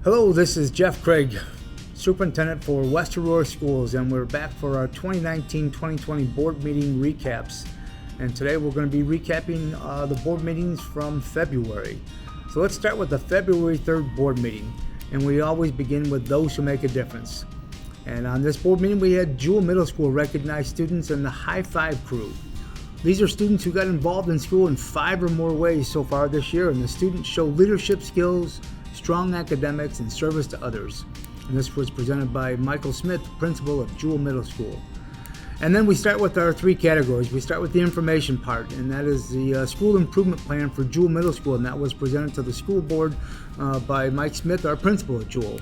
Hello, this is Jeff Craig, Superintendent for West Aurora Schools, and we're back for our 2019-2020 board meeting recaps. And today we're going to be recapping the board meetings from February. So let's start with the February 3rd board meeting, and we always begin with those who make a difference. And on this board meeting we had Jewell Middle School recognize students in the High Five crew. These are students who got involved in school in 5 or more ways so far this year, and the students show leadership skills, strong academics, and service to others. And this was presented by Michael Smith, principal of Jewell Middle School. And then we start with our 3 categories. We start with the information part, and that is the school improvement plan for Jewell Middle School, and that was presented to the school board by Mike Smith, our principal at Jewell.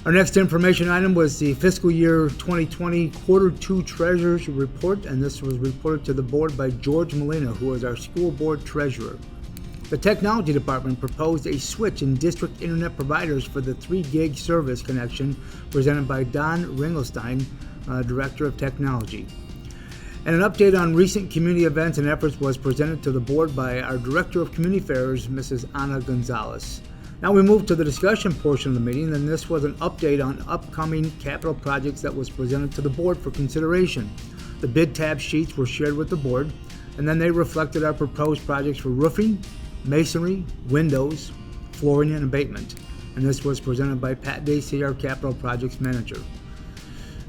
Our next information item was the fiscal year 2020 Quarter 2 Treasurer's Report, and this was reported to the board by George Molina, who is our school board treasurer. The Technology Department proposed a switch in district internet providers for the 3 gig service connection, presented by Don Ringelstein, Director of Technology. And an update on recent community events and efforts was presented to the board by our Director of Community Affairs, Mrs. Ana Gonzalez. Now we move to the discussion portion of the meeting, and this was an update on upcoming capital projects that was presented to the board for consideration. The bid tab sheets were shared with the board, and then they reflected our proposed projects for roofing, masonry, windows, flooring, and abatement. And this was presented by Pat Dacey, our Capital Projects Manager.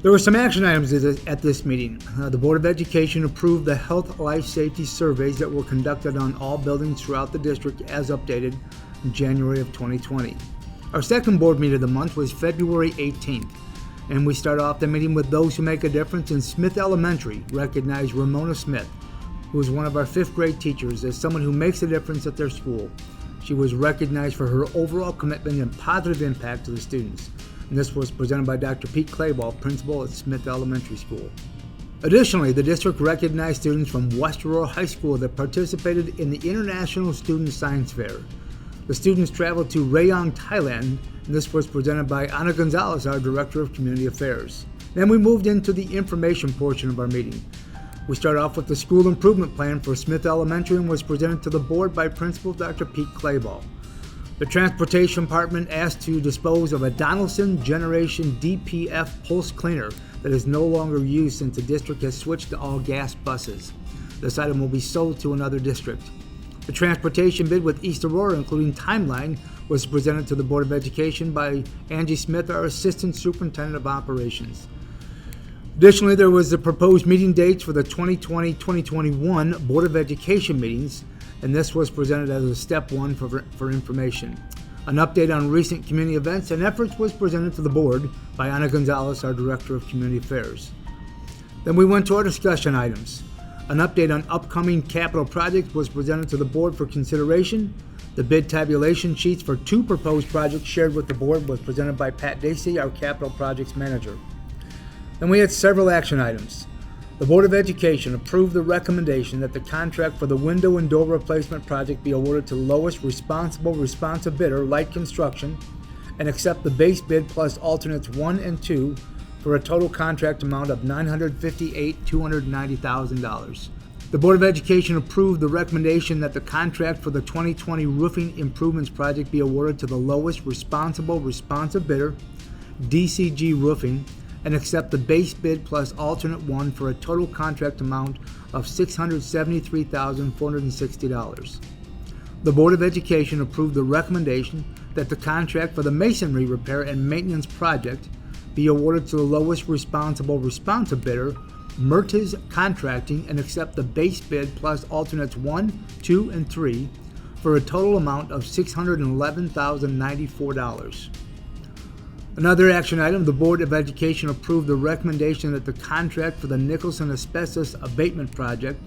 There were some action items at this meeting. The Board of Education approved the health life safety surveys that were conducted on all buildings throughout the district as updated in January of 2020. Our second board meeting of the month was February 18th. And we start off the meeting with those who make a difference, in Smith Elementary recognized Ramona Smith, who is one of our 5th grade teachers, as someone who makes a difference at their school. She was recognized for her overall commitment and positive impact to the students. And this was presented by Dr. Pete Clayball, principal at Smith Elementary School. Additionally, the district recognized students from West Aurora High School that participated in the International Student Science Fair. The students traveled to Rayong, Thailand, and this was presented by Ana Gonzalez, our Director of Community Affairs. Then we moved into the information portion of our meeting. We start off with the school improvement plan for Smith Elementary and was presented to the board by Principal Dr. Pete Clayball. The Transportation Department asked to dispose of a Donaldson Generation DPF pulse cleaner that is no longer used since the district has switched to all gas buses. This item will be sold to another district. The transportation bid with East Aurora, including timeline, was presented to the Board of Education by Angie Smith, our Assistant Superintendent of Operations. Additionally, there was the proposed meeting dates for the 2020-2021 Board of Education meetings, and this was presented as a step 1 for information. An update on recent community events and efforts was presented to the board by Ana Gonzalez, our Director of Community Affairs. Then we went to our discussion items. An update on upcoming capital projects was presented to the board for consideration. The bid tabulation sheets for 2 proposed projects shared with the board was presented by Pat Dacey, our Capital Projects Manager. Then we had several action items. The Board of Education approved the recommendation that the contract for the window and door replacement project be awarded to the lowest responsive bidder, Light Construction, and accept the base bid plus alternates 1 and 2 for a total contract amount of $958,290,000. The Board of Education approved the recommendation that the contract for the 2020 roofing improvements project be awarded to the lowest responsive bidder, DCG Roofing, and accept the base bid plus alternate 1 for a total contract amount of $673,460. The Board of Education approved the recommendation that the contract for the masonry repair and maintenance project be awarded to the lowest responsive bidder, Mertes Contracting, and accept the base bid plus alternates 1, 2, and 3 for a total amount of $611,094. Another action item, the Board of Education approved the recommendation that the contract for the Nicholson Asbestos Abatement Project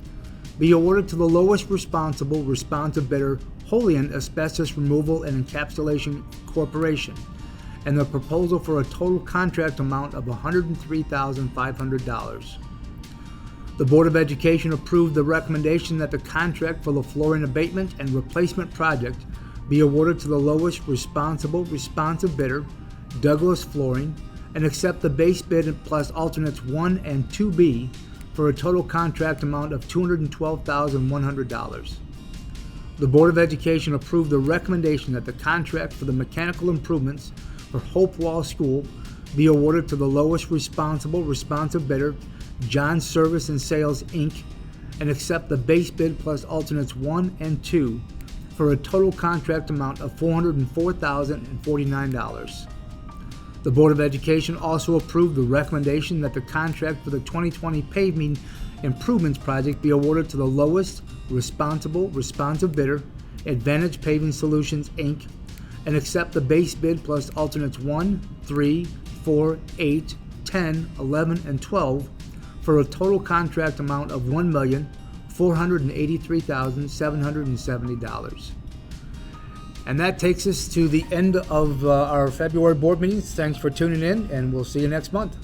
be awarded to the lowest responsive bidder, Holian Asbestos Removal and Encapsulation Corporation, and the proposal for a total contract amount of $103,500. The Board of Education approved the recommendation that the contract for the flooring abatement and replacement project be awarded to the lowest responsive bidder, Douglas Flooring, and accept the base bid plus alternates 1 and 2B for a total contract amount of $212,100. The Board of Education approved the recommendation that the contract for the mechanical improvements for Hopewell School be awarded to the lowest responsive bidder, John Service and Sales, Inc., and accept the base bid plus alternates 1 and 2 for a total contract amount of $404,049. The Board of Education also approved the recommendation that the contract for the 2020 paving improvements project be awarded to the lowest responsive bidder, Advantage Paving Solutions, Inc., and accept the base bid plus alternates 1, 3, 4, 8, 10, 11, and 12 for a total contract amount of $1,483,770. And that takes us to the end of our February board meetings. Thanks for tuning in, and we'll see you next month.